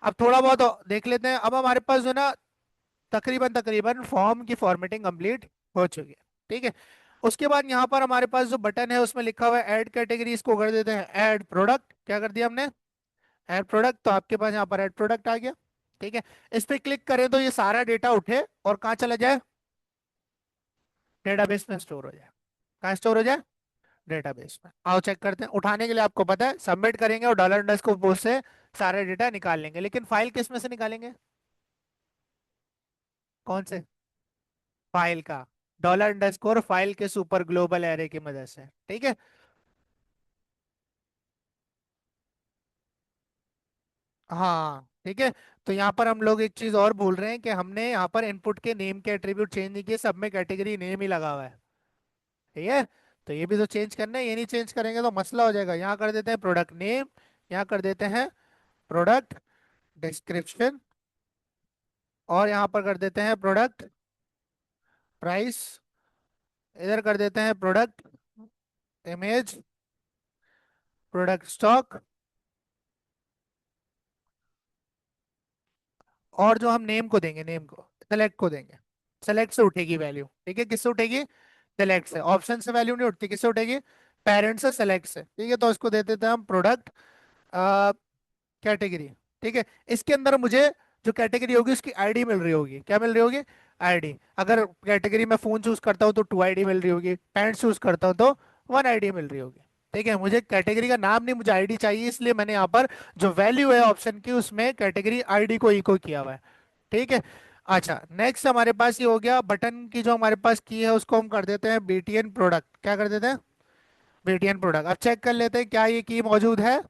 अब थोड़ा बहुत और देख लेते हैं। अब हमारे पास जो ना तकरीबन तकरीबन फॉर्म की फॉर्मेटिंग कंप्लीट हो चुकी है। ठीक है, उसके बाद यहाँ पर हमारे पास जो बटन है उसमें लिखा हुआ है ऐड कैटेगरी, इसको कर देते हैं ऐड प्रोडक्ट। क्या कर दिया हमने, ऐड प्रोडक्ट। तो आपके पास यहाँ पर ऐड प्रोडक्ट आ गया। ठीक है, इस पे क्लिक करें तो ये सारा डेटा उठे और कहाँ चला जाए, डेटाबेस में स्टोर हो जाए। कहाँ स्टोर हो जाए, डेटाबेस में। आओ चेक करते हैं। उठाने के लिए आपको पता है सबमिट करेंगे और डॉलर अंडरस्कोर पोस्ट से सारे डेटा निकाल लेंगे, लेकिन फाइल किस में से निकालेंगे, कौन से, फाइल का, डॉलर अंडरस्कोर फाइल के सुपर ग्लोबल एरे की मदद से। ठीक है, हाँ ठीक है। तो यहाँ पर हम लोग एक चीज और भूल रहे हैं कि हमने यहाँ पर इनपुट के नेम के एट्रीब्यूट चेंज नहीं किए, सब में कैटेगरी नेम ही लगा हुआ है। ठीक है, तो ये भी तो चेंज करना है, ये नहीं चेंज करेंगे तो मसला हो जाएगा। यहाँ कर देते हैं प्रोडक्ट नेम, यहाँ कर देते हैं प्रोडक्ट डिस्क्रिप्शन, और यहाँ पर कर देते हैं प्रोडक्ट प्राइस, इधर कर देते हैं प्रोडक्ट इमेज, प्रोडक्ट स्टॉक, और जो हम नेम को देंगे, नेम को सेलेक्ट को देंगे। सेलेक्ट से उठेगी वैल्यू। ठीक है, किससे उठेगी, सेलेक्ट से। ऑप्शन से वैल्यू नहीं उठती, किससे उठेगी, पेरेंट से, सेलेक्ट से। ठीक है, तो इसको दे देते हैं हम प्रोडक्ट कैटेगरी। ठीक है, इसके अंदर मुझे जो कैटेगरी होगी उसकी आईडी मिल रही होगी। क्या मिल रही होगी, आईडी। अगर कैटेगरी में फोन चूज करता हूँ तो 2 आईडी मिल रही होगी, पैंट चूज करता हूँ तो 1 आईडी मिल रही होगी। ठीक है, मुझे कैटेगरी का नाम नहीं, मुझे आईडी चाहिए, इसलिए मैंने यहाँ पर जो वैल्यू है ऑप्शन की उसमें कैटेगरी आईडी को इको किया हुआ है। ठीक है, अच्छा नेक्स्ट हमारे पास ये हो गया बटन की, जो हमारे पास की है उसको हम कर देते हैं BTN प्रोडक्ट। क्या कर देते हैं, बीटीएन प्रोडक्ट। अब चेक कर लेते हैं क्या ये की मौजूद है।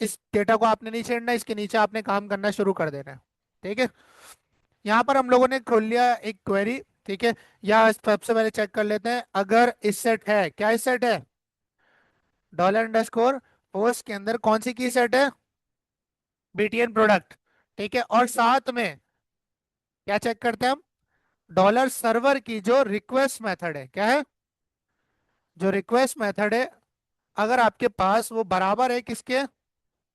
इस डेटा को आपने नहीं छेड़ना, इसके नीचे आपने काम करना शुरू कर देना है। ठीक है। यहाँ पर हम लोगों ने खोल लिया एक क्वेरी। ठीक है। या सबसे पहले चेक कर लेते हैं, अगर इस सेट है, क्या इस सेट है, डॉलर अंडरस्कोर पोस्ट के अंदर कौन सी की सेट है, बीटीएन प्रोडक्ट। ठीक है। और साथ में क्या चेक करते हैं हम, डॉलर सर्वर की जो रिक्वेस्ट मेथड है, क्या है, जो रिक्वेस्ट मेथड है, अगर आपके पास वो बराबर है किसके,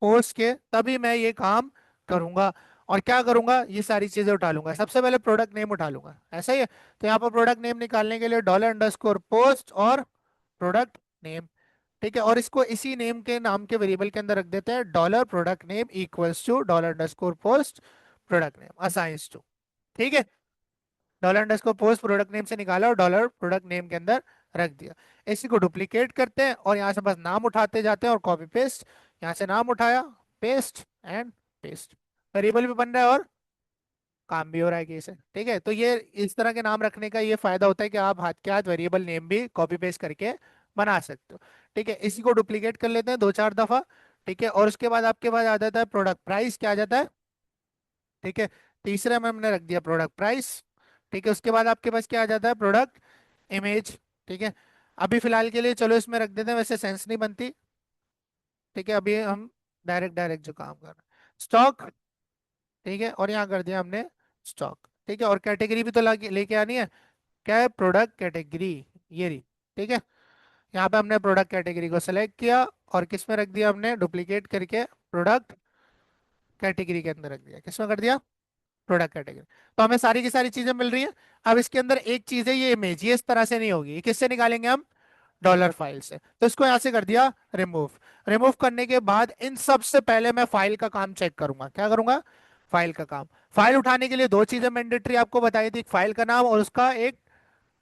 पोस्ट के, तभी मैं ये काम करूंगा। और क्या करूंगा, ये सारी चीजें उठा लूंगा। सबसे पहले प्रोडक्ट नेम उठा लूंगा, ऐसा ही है। तो यहाँ पर प्रोडक्ट नेम निकालने के लिए डॉलर अंडरस्कोर पोस्ट और प्रोडक्ट नेम। ठीक है। और इसको इसी नेम के नाम के वेरिएबल के अंदर रख देते हैं, dollar product name equals to dollar underscore post product name assigns to. ठीक है। Dollar underscore post product name से निकाला और डॉलर प्रोडक्ट नेम के अंदर रख दिया। इसी को डुप्लीकेट करते हैं और यहाँ से बस नाम उठाते जाते हैं और कॉपी पेस्ट। यहाँ से नाम उठाया, पेस्ट एंड पेस्ट, वेरिएबल भी बन रहा है और काम भी हो रहा है कि इसे। ठीक है। तो ये इस तरह के नाम रखने का ये फायदा होता है कि आप हाथ के हाथ वेरिएबल नेम भी कॉपी पेस्ट करके बना सकते हो। ठीक है। इसी को डुप्लीकेट कर लेते हैं दो चार दफा। ठीक है। और उसके बाद आपके पास आ जाता है प्रोडक्ट प्राइस, क्या आ जाता है। ठीक है। तीसरे में हमने रख दिया प्रोडक्ट प्राइस। ठीक है। उसके बाद आपके पास क्या आ जाता है, प्रोडक्ट इमेज। ठीक है। अभी फिलहाल के लिए चलो इसमें रख देते हैं, वैसे सेंस नहीं बनती। ठीक है। अभी हम डायरेक्ट डायरेक्ट जो काम कर रहे हैं, स्टॉक। ठीक है। और यहाँ कर दिया हमने स्टॉक। ठीक है। और कैटेगरी भी तो लेके आनी है, क्या है, प्रोडक्ट कैटेगरी, ये रही। ठीक है। यहाँ पे हमने प्रोडक्ट कैटेगरी को सेलेक्ट किया और किस में रख दिया, हमने डुप्लीकेट करके प्रोडक्ट कैटेगरी के अंदर रख दिया। किसमें कर दिया, प्रोडक्ट कैटेगरी। तो हमें सारी की सारी चीजें मिल रही हैं। अब इसके अंदर एक चीज है, ये इमेज, ये इस तरह से नहीं होगी, ये किससे निकालेंगे हम, डॉलर फाइल से। तो इसको यहां से कर दिया रिमूव। रिमूव करने के बाद इन सब से पहले मैं फाइल का काम चेक करूंगा, क्या करूंगा, फाइल का काम। फाइल उठाने के लिए दो चीजें मैंडेटरी आपको बताई थी, एक फाइल का नाम और उसका एक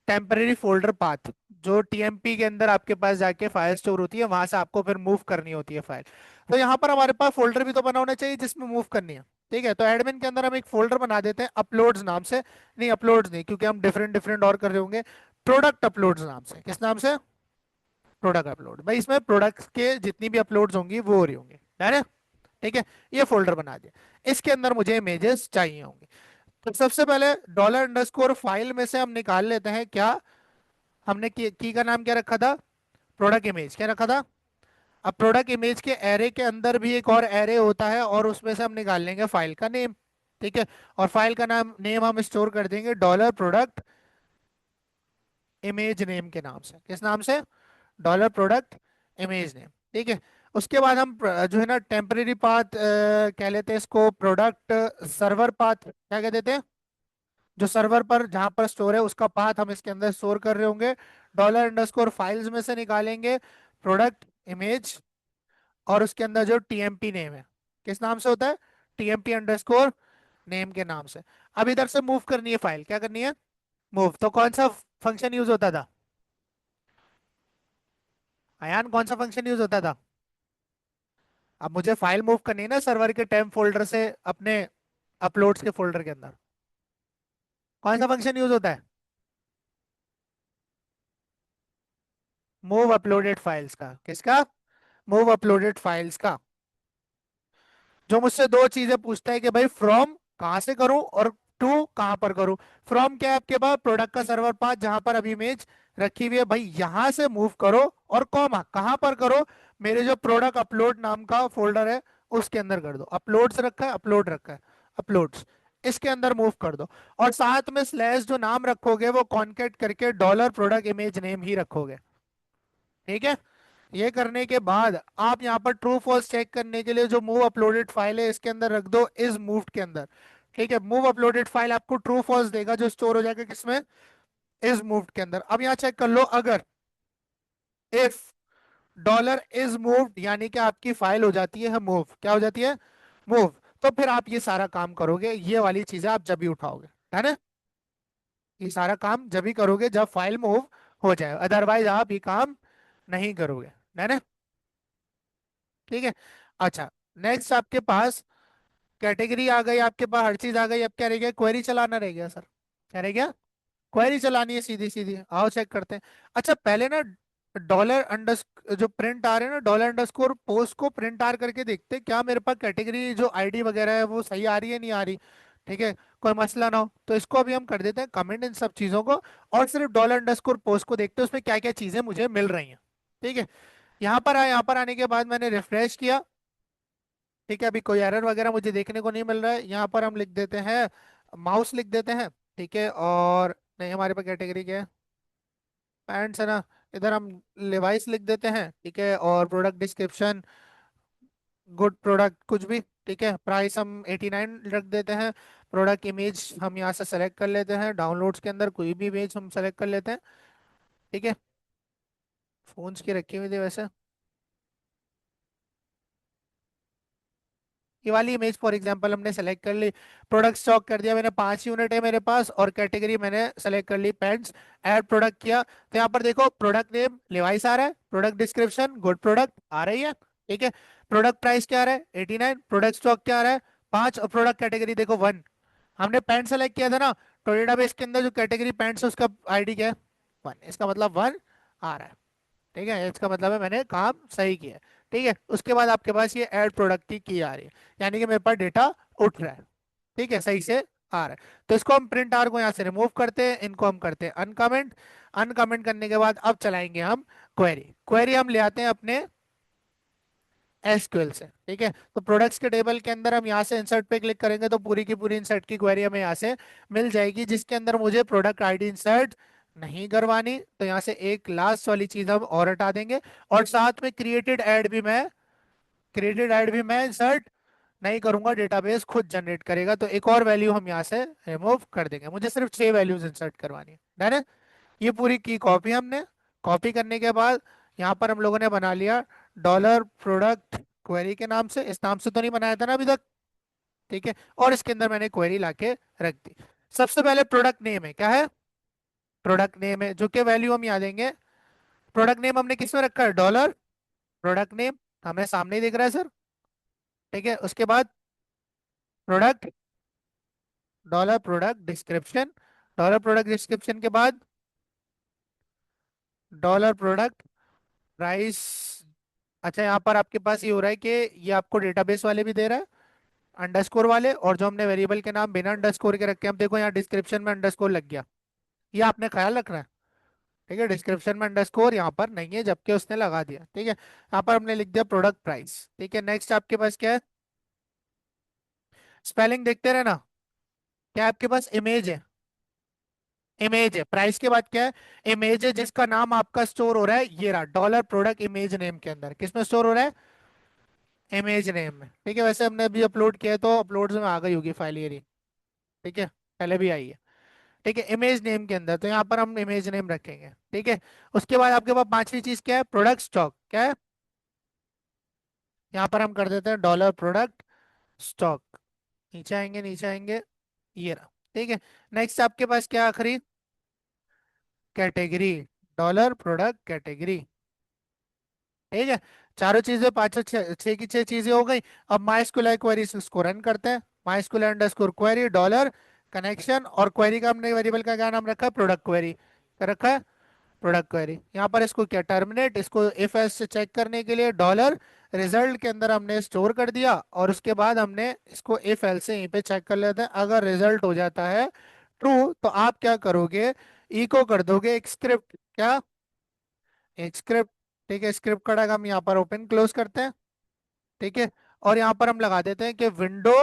टेम्परेरी फोल्डर पाथ, जो टीएमपी के अंदर आपके पास जाके फाइल स्टोर होती है, वहां से आपको फिर मूव करनी होती है फाइल। तो यहाँ पर हमारे पास फोल्डर भी तो बना होना चाहिए जिसमें मूव करनी है। ठीक है। तो एडमिन के अंदर हम एक फोल्डर बना देते हैं अपलोड्स नाम से, नहीं अपलोड्स नहीं, क्योंकि हम डिफरेंट डिफरेंट और कर रहे होंगे, प्रोडक्ट अपलोड्स नाम से। किस नाम से, प्रोडक्ट अपलोड। भाई इसमें प्रोडक्ट्स के जितनी भी अपलोड्स होंगी वो हो रही होंगी, है। ठीक है। ये फोल्डर बना दिया, इसके अंदर मुझे इमेजेस चाहिए होंगे। तो सबसे पहले डॉलर अंडरस्कोर फाइल में से हम निकाल लेते हैं, क्या हमने की का नाम क्या रखा था, प्रोडक्ट इमेज, क्या रखा था। अब प्रोडक्ट इमेज के एरे के अंदर भी एक और एरे होता है और उसमें से हम निकाल लेंगे फाइल का नेम। ठीक है। और फाइल का नाम नेम हम स्टोर कर देंगे डॉलर प्रोडक्ट इमेज नेम के नाम से। किस नाम से, डॉलर प्रोडक्ट इमेज नेम। ठीक है। उसके बाद हम जो है ना टेम्परेरी पाथ कह लेते हैं इसको, प्रोडक्ट सर्वर पाथ क्या कह देते हैं, जो सर्वर पर जहां पर स्टोर है उसका पाथ हम इसके अंदर स्टोर कर रहे होंगे। डॉलर अंडरस्कोर फाइल्स में से निकालेंगे प्रोडक्ट इमेज और उसके अंदर जो टीएमपी नेम है, किस नाम से होता है, टीएमपी अंडरस्कोर नेम के नाम से। अब इधर से मूव करनी है फाइल, क्या करनी है, मूव। तो कौन सा फंक्शन यूज होता था, अयान कौन सा फंक्शन यूज होता था। अब मुझे फाइल मूव करनी है ना सर्वर के टेम्प फोल्डर से अपने अपलोड्स के फोल्डर के अंदर, कौन सा फंक्शन यूज होता है, मूव अपलोडेड फाइल्स का। किसका, मूव अपलोडेड फाइल्स का। जो मुझसे दो चीजें पूछता है कि भाई फ्रॉम कहां से करूं और टू कहां पर करूं। फ्रॉम क्या है आपके पास, प्रोडक्ट का सर्वर पाथ जहां पर अभी इमेज रखी हुई है, भाई यहां से मूव करो। और कॉमा कहां पर करो, मेरे जो प्रोडक्ट अपलोड नाम का फोल्डर है उसके अंदर कर दो। अपलोड्स रखा है, अपलोड रखा है, अपलोड्स, इसके अंदर मूव कर दो। और साथ में स्लैश जो नाम रखोगे वो कॉन्केट करके डॉलर प्रोडक्ट इमेज नेम ही रखोगे। ठीक है। ये करने के बाद आप यहाँ पर ट्रू फॉल्स चेक करने के लिए जो मूव अपलोडेड फाइल है इसके अंदर रख दो इज मूव्ड के अंदर। ठीक है। मूव अपलोडेड फाइल आपको ट्रू फॉल्स देगा जो स्टोर हो जाएगा किसमें, इज मूव्ड के अंदर। अब यहाँ चेक कर लो, अगर इफ डॉलर इज मूव्ड यानी कि आपकी फाइल हो जाती है मूव, क्या हो जाती है, मूव। तो फिर आप ये सारा काम करोगे, ये वाली चीजें आप जब भी उठाओगे, है ना, ये सारा काम जब भी करोगे जब फाइल मूव हो जाए, अदरवाइज आप ये काम नहीं करोगे, है ना। ठीक है। अच्छा, नेक्स्ट आपके पास कैटेगरी आ गई, आपके पास हर चीज आ गई। अब क्या रह गया, क्वेरी चलाना रह गया सर, क्या रह गया, क्वेरी चलानी है सीधी सीधी। आओ चेक करते हैं। अच्छा पहले ना डॉलर अंडर जो प्रिंट आर है ना, डॉलर अंडरस्कोर पोस्ट को प्रिंट आर करके देखते हैं क्या मेरे पास कैटेगरी जो आईडी वगैरह है वो सही आ रही है नहीं आ रही। ठीक है, कोई मसला ना हो तो इसको अभी हम कर देते हैं कमेंट इन सब चीजों को, और सिर्फ डॉलर अंडरस्कोर पोस्ट को देखते हैं उसमें क्या क्या चीजें मुझे मिल रही हैं। ठीक है, यहाँ पर आए, यहाँ पर आने के बाद मैंने रिफ्रेश किया। ठीक है, अभी कोई एरर वगैरह मुझे देखने को नहीं मिल रहा है। यहाँ पर हम लिख देते हैं माउस लिख देते हैं। ठीक है, और नहीं हमारे पास कैटेगरी क्या है, पैंट्स है ना, इधर हम लिवाइस लिख देते हैं। ठीक है, और प्रोडक्ट डिस्क्रिप्शन गुड प्रोडक्ट कुछ भी। ठीक है, प्राइस हम 89 रख देते हैं। प्रोडक्ट इमेज हम यहाँ से सेलेक्ट कर लेते हैं, डाउनलोड्स के अंदर कोई भी इमेज हम सेलेक्ट कर लेते हैं। ठीक है, फोन्स की रखी हुई थी वैसे, ये वाली इमेज फॉर एग्जांपल हमने सेलेक्ट कर ली। प्रोडक्ट स्टॉक कर दिया मैंने, 5 यूनिट है मेरे पास, और कैटेगरी मैंने सेलेक्ट कर ली पेंट्स। ऐड प्रोडक्ट किया तो यहाँ पर देखो प्रोडक्ट नेम लिवाइस आ रहा है, प्रोडक्ट डिस्क्रिप्शन गुड प्रोडक्ट आ रही है। ठीक है, प्रोडक्ट प्राइस क्या आ रहा है 89, प्रोडक्ट स्टॉक क्या आ रहा है 5, और प्रोडक्ट कैटेगरी देखो 1। हमने पैंट सेलेक्ट किया था ना, तो डेटाबेस के अंदर जो कैटेगरी पैंट्स है उसका आईडी क्या है 1, इसका मतलब 1 आ रहा है। ठीक है, इसका मतलब है मैंने काम सही किया है। ठीक है, उसके बाद आपके पास ये ऐड प्रोडक्ट की आ रही है, यानी कि मेरे पास डेटा उठ रहा है। ठीक है, सही से आ रहा है। तो इसको हम प्रिंट आर को यहाँ से रिमूव करते हैं, इनको हम करते हैं अनकमेंट। अनकमेंट करने के बाद अब चलाएंगे हम क्वेरी। क्वेरी हम ले आते हैं अपने एसक्यूएल से। ठीक है, तो प्रोडक्ट्स के टेबल के अंदर हम यहाँ से इंसर्ट पे क्लिक करेंगे तो पूरी की पूरी इंसर्ट की क्वेरी हमें यहाँ से मिल जाएगी, जिसके अंदर मुझे प्रोडक्ट आईडी इंसर्ट नहीं करवानी, तो यहाँ से एक लास्ट वाली चीज हम और हटा देंगे। और साथ में क्रिएटेड ऐड भी मैं इंसर्ट नहीं करूंगा, डेटाबेस खुद जनरेट करेगा। तो एक और वैल्यू हम यहाँ से रिमूव कर देंगे, मुझे सिर्फ 6 वैल्यूज इंसर्ट करवानी है। डन है, ये पूरी की कॉपी हमने, कॉपी करने के बाद यहाँ पर हम लोगों ने बना लिया डॉलर प्रोडक्ट क्वेरी के नाम से। इस नाम से तो नहीं बनाया था ना अभी तक। ठीक है, और इसके अंदर मैंने क्वेरी लाके रख दी। सबसे पहले प्रोडक्ट नेम है, क्या है प्रोडक्ट नेम है, जो कि वैल्यू हम यहाँ देंगे। प्रोडक्ट नेम हमने किस में रखा है डॉलर प्रोडक्ट नेम, हमें सामने ही दिख रहा है सर। ठीक है, उसके बाद product dollar product description, dollar product description के बाद डॉलर प्रोडक्ट प्राइस। अच्छा, यहाँ पर आपके पास ये हो रहा है कि ये आपको डेटाबेस वाले भी दे रहा है अंडरस्कोर वाले, और जो हमने वेरिएबल के नाम बिना अंडरस्कोर के रखे हैं, हम देखो यहाँ डिस्क्रिप्शन में अंडरस्कोर लग गया, ये आपने ख्याल रखना है। ठीक है, डिस्क्रिप्शन में अंडरस्कोर यहाँ पर नहीं है जबकि उसने लगा दिया। ठीक है, यहाँ पर हमने लिख दिया प्रोडक्ट प्राइस। ठीक है, नेक्स्ट आपके पास क्या है, स्पेलिंग देखते रहना। क्या आपके पास इमेज है, इमेज है, प्राइस के बाद क्या है इमेज है, जिसका नाम आपका स्टोर हो रहा है ये रहा डॉलर प्रोडक्ट इमेज नेम के अंदर, किसमें स्टोर हो रहा है इमेज नेम में। ठीक है, वैसे हमने अभी अपलोड किया है तो अपलोड्स में आ गई होगी फाइल ये रही। ठीक है, पहले भी आई है। ठीक है, इमेज नेम के अंदर, तो यहाँ पर हम इमेज नेम रखेंगे। ठीक है, उसके बाद आपके पास पांचवी चीज क्या है प्रोडक्ट स्टॉक, क्या है यहाँ पर हम कर देते हैं डॉलर प्रोडक्ट स्टॉक। नीचे आएंगे, नीचे आएंगे, ये रहा। ठीक है, नेक्स्ट आपके पास क्या आखिरी कैटेगरी, डॉलर प्रोडक्ट कैटेगरी। ठीक है, चारों चीजें पांचों छह की छह चीजें हो गई। अब माई स्कूल क्वेरी इसको रन करते हैं। My school underscore query dollar connection, और क्वेरी का हमने वेरिएबल का क्या नाम रखा है प्रोडक्ट क्वेरी रखा है, प्रोडक्ट क्वेरी। यहाँ पर इसको क्या टर्मिनेट, इसको इफ एल्स से चेक करने के लिए डॉलर रिजल्ट के अंदर हमने स्टोर कर दिया, और उसके बाद हमने इसको इफ एल्स से यहीं पे चेक कर लेते हैं। अगर रिजल्ट हो जाता है ट्रू तो आप क्या करोगे, इको कर दोगे एक स्क्रिप्ट, क्या एक स्क्रिप्ट। ठीक है, स्क्रिप्ट का टैग हम यहाँ पर ओपन क्लोज करते हैं। ठीक है, और यहाँ पर हम लगा देते हैं कि window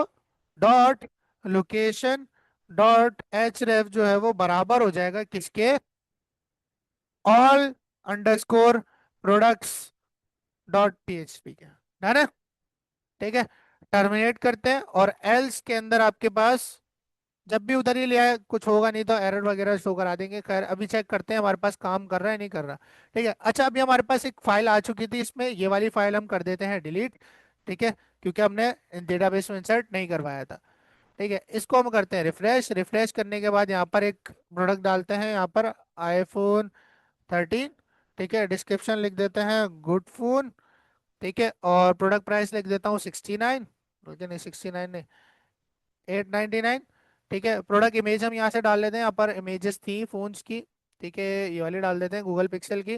dot location dot H ref जो है वो बराबर हो जाएगा किसके, all underscore products dot PHP के। है ना। ठीक है, टर्मिनेट करते हैं, और एल्स के अंदर आपके पास जब भी उधर ही ले आए कुछ होगा, नहीं तो एरर वगैरह शो करा देंगे। खैर अभी चेक करते हैं हमारे पास काम कर रहा है नहीं कर रहा। ठीक है, अच्छा अभी हमारे पास एक फाइल आ चुकी थी, इसमें ये वाली फाइल हम कर देते हैं डिलीट। ठीक है, क्योंकि हमने डेटाबेस में इंसर्ट नहीं करवाया था। ठीक है, इसको हम करते हैं रिफ्रेश। रिफ्रेश करने के बाद यहाँ पर एक प्रोडक्ट डालते हैं, यहाँ पर iPhone 13। ठीक है, डिस्क्रिप्शन लिख देते हैं गुड फोन। ठीक है, और प्रोडक्ट प्राइस लिख देता हूँ 69, बल्कि नहीं 69 नहीं 899। ठीक है, प्रोडक्ट इमेज हम यहाँ से डाल लेते हैं, यहाँ पर इमेजेस थी फोन्स की। ठीक है, ये वाली डाल देते हैं गूगल पिक्सल की।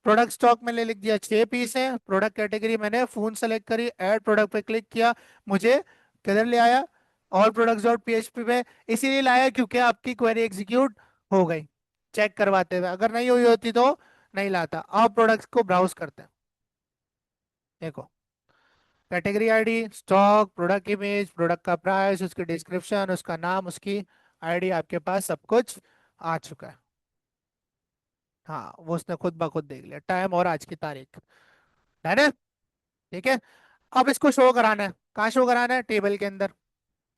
प्रोडक्ट स्टॉक मैंने लिख दिया 6 पीस है। प्रोडक्ट कैटेगरी मैंने फोन सेलेक्ट करी, ऐड प्रोडक्ट पे क्लिक किया, मुझे किधर ले आया, ऑल प्रोडक्ट्स डॉट पीएचपी पे। इसीलिए लाया क्योंकि आपकी क्वेरी एग्जीक्यूट हो गई चेक करवाते हुए। अगर नहीं हुई होती तो नहीं लाता। आप प्रोडक्ट्स को ब्राउज करते हैं, देखो category ID, stock, product image, product का प्राइस, उसकी डिस्क्रिप्शन, उसका नाम, उसकी आईडी, आपके पास सब कुछ आ चुका है। हाँ, वो उसने खुद ब खुद देख लिया, टाइम और आज की तारीख, है ना। ठीक है, अब इसको शो कराना है। कहाँ शो कराना है? टेबल के अंदर।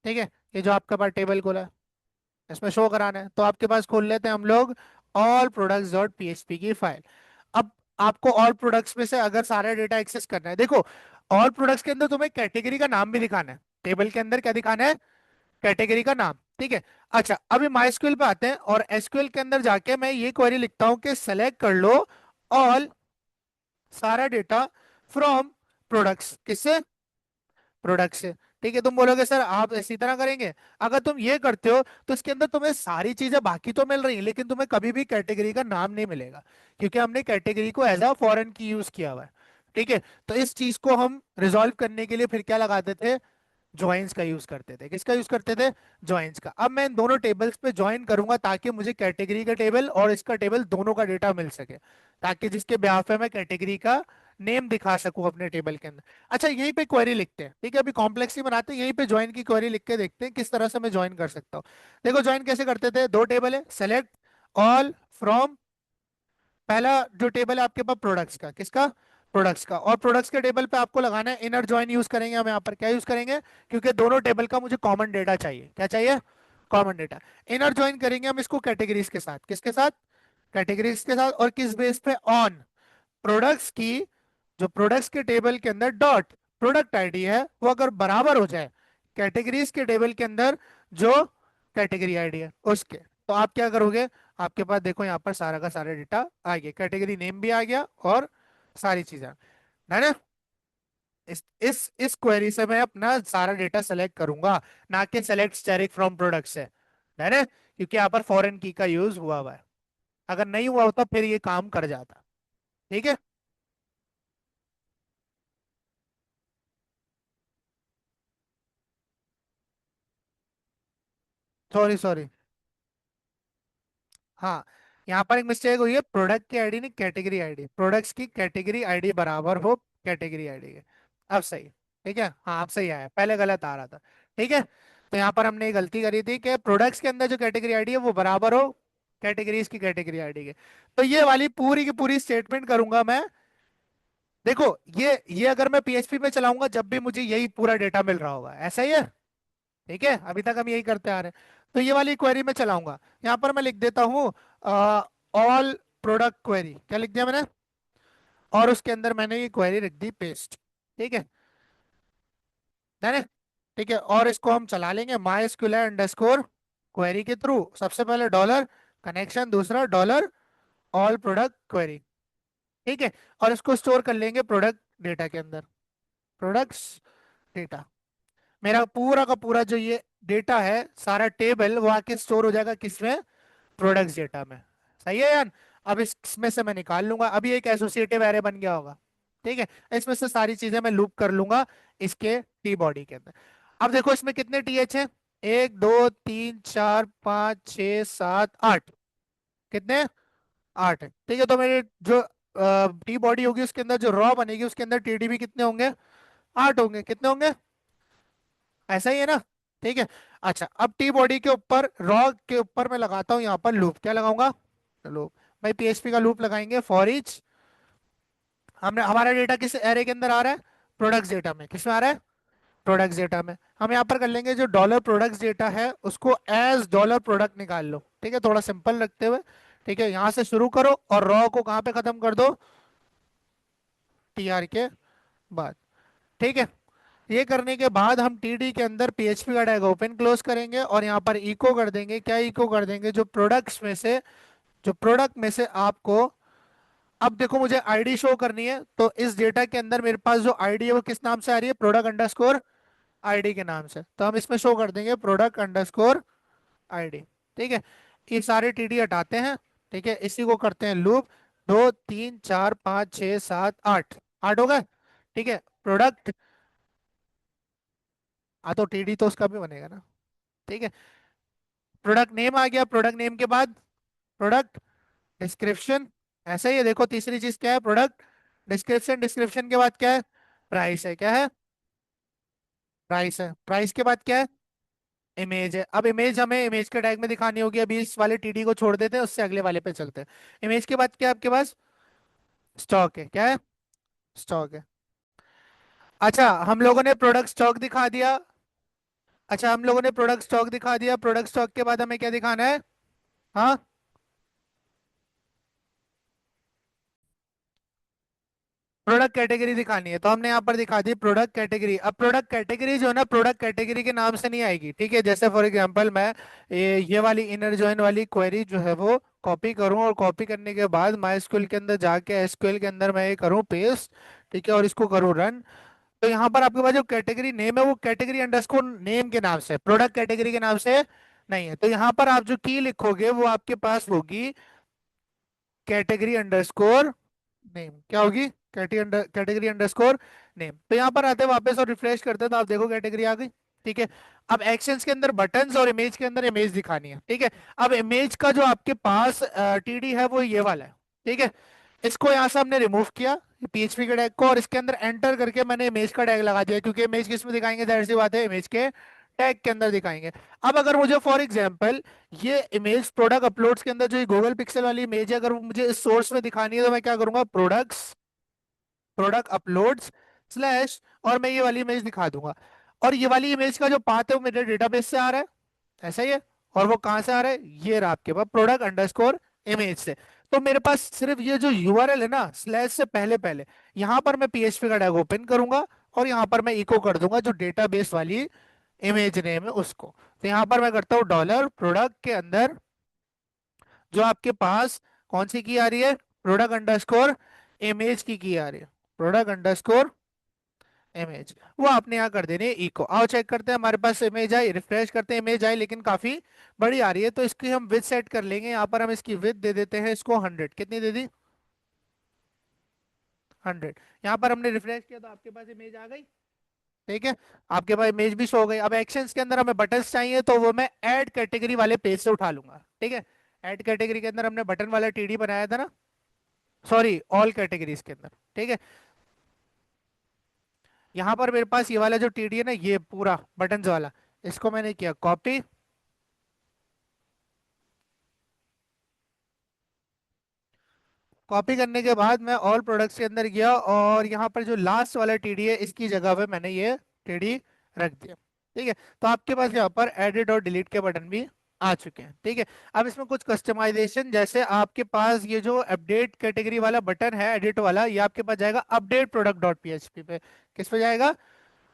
ठीक है, ये जो आपके पास टेबल खोला है इसमें शो कराना है। तो आपके पास खोल लेते हैं हम लोग ऑल प्रोडक्ट्स डॉट पीएचपी की फाइल। अब आपको ऑल प्रोडक्ट्स में से अगर सारा डेटा एक्सेस करना है, देखो ऑल प्रोडक्ट्स के अंदर तुम्हें कैटेगरी का नाम भी दिखाना है। टेबल के अंदर क्या दिखाना है? कैटेगरी का नाम। ठीक है। अच्छा, अभी माइस्क्यूएल पे आते हैं और एसक्यूएल के अंदर जाके मैं ये क्वेरी लिखता हूं कि सेलेक्ट कर लो ऑल सारा डेटा फ्रॉम प्रोडक्ट्स। किससे? प्रोडक्ट से। ठीक है, तुम बोलोगे सर आप इसी तरह करेंगे। अगर तुम ये करते हो तो इसके अंदर तुम्हें सारी चीजें बाकी तो मिल रही है, लेकिन तुम्हें कभी भी कैटेगरी का नाम नहीं मिलेगा, क्योंकि हमने कैटेगरी को एज अ फॉरेन की यूज किया हुआ है। ठीक है, तो इस चीज को हम रिजॉल्व करने के लिए फिर क्या लगाते थे? ज्वाइंस का यूज करते थे। किसका यूज करते थे? ज्वाइंस का। अब मैं इन दोनों टेबल्स पे ज्वाइन करूंगा ताकि मुझे कैटेगरी का टेबल और इसका टेबल दोनों का डेटा मिल सके, ताकि जिसके ब्याह पे मैं कैटेगरी का नेम दिखा सकूं अपने टेबल के अंदर। अच्छा, यहीं पे क्वेरी लिखते हैं। ठीक है, अभी कॉम्प्लेक्स ही बनाते हैं, यहीं पे ज्वाइन की क्वेरी लिख के देखते हैं किस तरह से मैं ज्वाइन कर सकता हूँ। देखो ज्वाइन कैसे करते थे, दो टेबल है, सेलेक्ट ऑल फ्रॉम, पहला जो टेबल है आपके पास प्रोडक्ट्स का, किसका? प्रोडक्ट्स का। और प्रोडक्ट्स के टेबल पे आपको लगाना है इनर जॉइन यूज करेंगे हम यहाँ पर। क्या यूज करेंगे? क्योंकि दोनों टेबल का मुझे कॉमन डेटा चाहिए। क्या चाहिए? Common data. इनर जॉइन करेंगे हम इसको कैटेगरीज के साथ। किसके साथ? कैटेगरीज के साथ। और किस बेस पे? ऑन प्रोडक्ट्स की, जो प्रोडक्ट्स के टेबल के अंदर डॉट प्रोडक्ट आईडी है वो अगर बराबर हो जाए कैटेगरीज के टेबल के अंदर जो कैटेगरी आईडी है उसके, तो आप क्या करोगे? आपके पास देखो यहाँ पर सारा का सारा डेटा आ गया, कैटेगरी नेम भी आ गया और सारी चीजें, है ना। इस क्वेरी से मैं अपना सारा डेटा सेलेक्ट करूंगा, ना कि सेलेक्ट स्टेरिक फ्रॉम प्रोडक्ट से, है ना, क्योंकि यहाँ पर फॉरेन की का यूज हुआ है। अगर नहीं हुआ होता फिर ये काम कर जाता। ठीक है। सॉरी सॉरी, हाँ, यहाँ पर एक मिस्टेक हुई है, प्रोडक्ट की आईडी नहीं कैटेगरी आईडी, प्रोडक्ट्स की कैटेगरी आईडी बराबर हो कैटेगरी आईडी के। अब सही। ठीक है, हाँ अब सही आया, पहले गलत आ रहा था। ठीक है, तो यहाँ पर हमने ये गलती करी थी कि प्रोडक्ट्स के अंदर जो कैटेगरी आईडी है वो बराबर हो कैटेगरीज की कैटेगरी आईडी के। तो ये वाली पूरी की पूरी स्टेटमेंट करूंगा मैं। देखो ये अगर मैं पीएचपी में चलाऊंगा जब भी मुझे यही पूरा डेटा मिल रहा होगा, ऐसा ही है। ठीक है, अभी तक हम यही करते आ रहे हैं। तो ये वाली क्वेरी मैं चलाऊंगा। यहाँ पर मैं लिख देता हूँ ऑल प्रोडक्ट क्वेरी, क्या लिख दिया मैंने? और उसके अंदर मैंने ये क्वेरी लिख दी पेस्ट। ठीक है। ठीक है, और इसको हम चला लेंगे माई स्क्यूलर अंडरस्कोर क्वेरी के थ्रू। सबसे पहले डॉलर कनेक्शन, दूसरा डॉलर ऑल प्रोडक्ट क्वेरी। ठीक है, और इसको स्टोर कर लेंगे प्रोडक्ट डेटा के अंदर, प्रोडक्ट्स डेटा। मेरा पूरा का पूरा जो ये डेटा है सारा टेबल वो आके स्टोर हो जाएगा किसमें? प्रोडक्ट्स डेटा में। सही है यार। अब इसमें से मैं निकाल लूंगा, अभी एक एसोसिएटिव एरे बन गया होगा। ठीक है, इसमें से सारी चीजें मैं लूप कर लूंगा इसके टी बॉडी के अंदर। अब देखो इसमें कितने टीएच है? 1 2 3 4 5 6 7 8। कितने? 8 है। ठीक है, तो मेरे जो टी बॉडी होगी उसके अंदर जो रॉ बनेगी उसके अंदर टीडीबी कितने होंगे? 8 होंगे। कितने होंगे? ऐसा ही है ना। ठीक है। अच्छा, अब टी बॉडी के ऊपर रॉ के ऊपर मैं लगाता हूँ यहाँ पर लूप। क्या लगाऊंगा? लूप। भाई पीएचपी का लूप लगाएंगे फॉर ईच। हमने हमारा डेटा किस एरे के अंदर आ रहा है? प्रोडक्ट्स डेटा में। किसमें आ रहा है? प्रोडक्ट्स डेटा में। हम यहाँ पर कर लेंगे जो डॉलर प्रोडक्ट्स डेटा है उसको एज डॉलर प्रोडक्ट निकाल लो। ठीक है, थोड़ा सिंपल रखते हुए। ठीक है, यहाँ से शुरू करो और रॉ को कहाँ पे खत्म कर दो? टीआर के बाद। ठीक है, ये करने के बाद हम टीडी के अंदर पीएचपी का टैग ओपन क्लोज करेंगे और यहाँ पर इको कर देंगे। क्या इको कर देंगे? जो प्रोडक्ट्स में से, जो प्रोडक्ट में से आपको, अब देखो मुझे आईडी शो करनी है तो इस डेटा के अंदर मेरे पास जो आईडी है वो किस नाम से आ रही है? प्रोडक्ट अंडरस्कोर आईडी के नाम से। तो हम इसमें शो कर देंगे प्रोडक्ट अंडरस्कोर आईडी। ठीक है, ये सारे टीडी हटाते हैं। ठीक है, इसी को करते हैं लूप। दो तीन चार पाँच छः सात आठ, आठ हो गए। ठीक है। प्रोडक्ट, हाँ तो टीडी तो उसका भी बनेगा ना। ठीक है। प्रोडक्ट नेम आ गया, प्रोडक्ट नेम के बाद प्रोडक्ट डिस्क्रिप्शन। ऐसा ही है, देखो तीसरी चीज क्या है, प्रोडक्ट डिस्क्रिप्शन। डिस्क्रिप्शन के बाद क्या है, प्राइस है। क्या है, प्राइस है। प्राइस के बाद क्या है, इमेज है। अब इमेज हमें इमेज के टैग में दिखानी होगी, अभी इस वाले टीडी को छोड़ देते हैं, उससे अगले वाले पे चलते हैं। इमेज के बाद क्या है आपके पास, स्टॉक है। क्या है, स्टॉक है। अच्छा हम लोगों ने प्रोडक्ट स्टॉक दिखा दिया। अच्छा हम लोगों ने प्रोडक्ट स्टॉक दिखा दिया, प्रोडक्ट स्टॉक के बाद हमें क्या दिखाना है, हाँ, प्रोडक्ट कैटेगरी दिखानी है। तो हमने यहाँ पर दिखा दी प्रोडक्ट कैटेगरी। अब प्रोडक्ट कैटेगरी जो है ना, प्रोडक्ट कैटेगरी के नाम से नहीं आएगी। ठीक है, जैसे फॉर एग्जांपल मैं ये वाली इनर जॉइन वाली क्वेरी जो है वो कॉपी करूँ, और कॉपी करने के बाद माई एसक्यूएल के अंदर जाके एसक्यूएल के अंदर मैं ये करूँ पेस्ट। ठीक है, और इसको करूँ रन। तो यहाँ पर आपके पास जो कैटेगरी नेम है वो कैटेगरी अंडरस्कोर नेम के नाम से, प्रोडक्ट कैटेगरी के नाम से नहीं है। तो यहाँ पर आप जो की लिखोगे वो आपके पास होगी कैटेगरी अंडरस्कोर नेम। क्या होगी, कैटेगरी अंडरस्कोर नेम। तो यहाँ पर आते हैं वापस और रिफ्रेश करते हैं, तो आप देखो कैटेगरी आ गई। ठीक है। अब एक्शंस के अंदर बटन्स और इमेज के अंदर इमेज दिखानी है। ठीक है। अब इमेज का जो आपके पास टीडी है वो ये वाला है। ठीक है। इसको यहाँ से हमने रिमूव किया पीएचपी के टैग को, और इसके अंदर एंटर करके मैंने इमेज का टैग लगा दिया, क्योंकि इमेज किस में दिखाएंगे, जाहिर सी बात है इमेज के टैग के अंदर दिखाएंगे। अब अगर मुझे फॉर एग्जांपल ये इमेज प्रोडक्ट अपलोड्स के अंदर जो गूगल पिक्सल वाली इमेज है, अगर वो मुझे इस सोर्स में दिखानी है, तो मैं क्या करूंगा, प्रोडक्ट्स, प्रोडक्ट अपलोड्स स्लैश, और मैं ये वाली इमेज दिखा दूंगा। और ये वाली इमेज का जो पाथ है वो मेरे डेटाबेस से आ रहा है, ऐसा ही है। और वो कहाँ से आ रहा है, ये रहा आपके पास प्रोडक्ट अंडरस्कोर इमेज से। तो मेरे पास सिर्फ ये जो यूआरएल है ना, स्लैश से पहले पहले, यहाँ पर मैं पीएचपी का टैग ओपन करूंगा, और यहाँ पर मैं इको कर दूंगा जो डेटाबेस वाली इमेज नेम है उसको। तो यहाँ पर मैं करता हूँ डॉलर प्रोडक्ट के अंदर जो आपके पास कौन सी की आ रही है, प्रोडक्ट अंडरस्कोर इमेज की आ रही है, प्रोडक्ट अंडरस्कोर इमेज, वो आपने यहाँ कर देनी है इको। आओ चेक करते हैं, हमारे पास इमेज आई, रिफ्रेश करते हैं, इमेज आई लेकिन काफी बड़ी आ रही है। तो इसकी हम विथ सेट कर लेंगे, यहाँ पर हम इसकी विथ दे देते हैं इसको 100। कितनी दे दी, 100। यहाँ पर हमने रिफ्रेश किया तो आपके पास इमेज आ गई। ठीक है, आपके पास इमेज भी शो हो गई। अब एक्शंस के अंदर हमें बटन्स चाहिए, तो वो मैं ऐड कैटेगरी वाले पेज से उठा लूंगा। ठीक है, ऐड कैटेगरी के अंदर हमने बटन वाला टीडी बनाया था ना, सॉरी ऑल कैटेगरीज के अंदर। ठीक है, यहाँ पर मेरे पास ये वाला जो टीडी है ना, ये पूरा बटन्स वाला, इसको मैंने किया कॉपी। कॉपी करने के बाद मैं ऑल प्रोडक्ट्स के अंदर गया, और यहाँ पर जो लास्ट वाला टीडी है इसकी जगह पे मैंने ये टीडी रख दिया। ठीक है, तो आपके पास यहाँ पर एडिट और डिलीट के बटन भी आ चुके हैं। ठीक है, अब इसमें कुछ कस्टमाइजेशन, जैसे आपके पास ये जो अपडेट कैटेगरी वाला बटन है एडिट वाला, ये आपके पास जाएगा अपडेट प्रोडक्ट डॉट पीएचपी पे। किस पे जाएगा,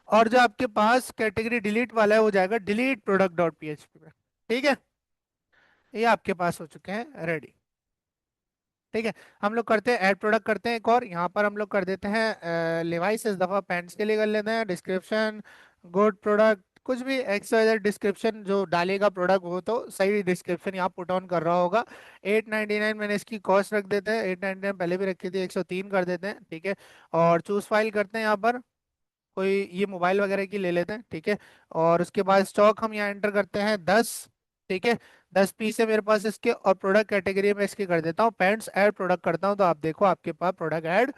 और जो आपके पास कैटेगरी डिलीट वाला है वो जाएगा डिलीट प्रोडक्ट डॉट पीएचपी पे। ठीक है, ये आपके पास हो चुके हैं रेडी। ठीक है, हम लोग करते हैं ऐड प्रोडक्ट, करते हैं एक और, यहाँ पर हम लोग कर देते हैं लिवाइस, इस दफा पैंट्स के लिए कर लेते हैं डिस्क्रिप्शन गुड प्रोडक्ट, कुछ भी एक्स वाई जेड डिस्क्रिप्शन जो डालेगा प्रोडक्ट वो तो सही डिस्क्रिप्शन यहाँ पुट ऑन कर रहा होगा। 899 मैंने इसकी कॉस्ट रख देते हैं, 899 पहले भी रखी थी, 103 कर देते हैं। ठीक है, और चूज फाइल करते हैं यहाँ पर, कोई ये मोबाइल वगैरह की ले लेते हैं। ठीक है, और उसके बाद स्टॉक हम यहाँ एंटर करते हैं 10। ठीक है, 10 पीस है मेरे पास इसके, और प्रोडक्ट कैटेगरी में इसकी कर देता हूँ पैंट्स, ऐड प्रोडक्ट करता हूँ, तो आप देखो आपके पास प्रोडक्ट ऐड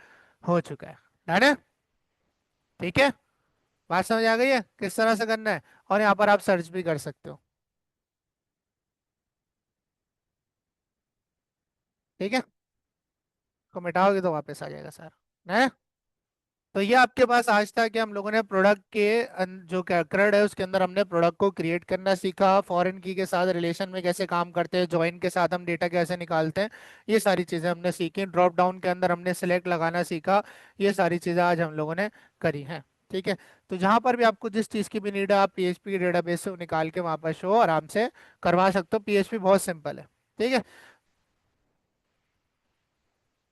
हो चुका है। डन है। ठीक है, बात समझ आ गई है किस तरह से करना है, और यहाँ पर आप सर्च भी कर सकते हो। ठीक है, को मिटाओगे तो वापस आ जाएगा सर। है, तो ये आपके पास आज था कि हम लोगों ने प्रोडक्ट के जो क्रड है उसके अंदर हमने प्रोडक्ट को क्रिएट करना सीखा, फॉरेन की के साथ रिलेशन में कैसे काम करते हैं, ज्वाइन के साथ हम डेटा कैसे निकालते हैं, ये सारी चीजें हमने सीखी। ड्रॉप डाउन के अंदर हमने सिलेक्ट लगाना सीखा, ये सारी चीजें आज हम लोगों ने करी हैं। ठीक है, तो जहां पर भी आपको जिस चीज की भी नीड है आप पीएचपी के डेटाबेस से वो निकाल के वहां पर शो आराम से करवा सकते हो, पीएचपी बहुत सिंपल है। ठीक है,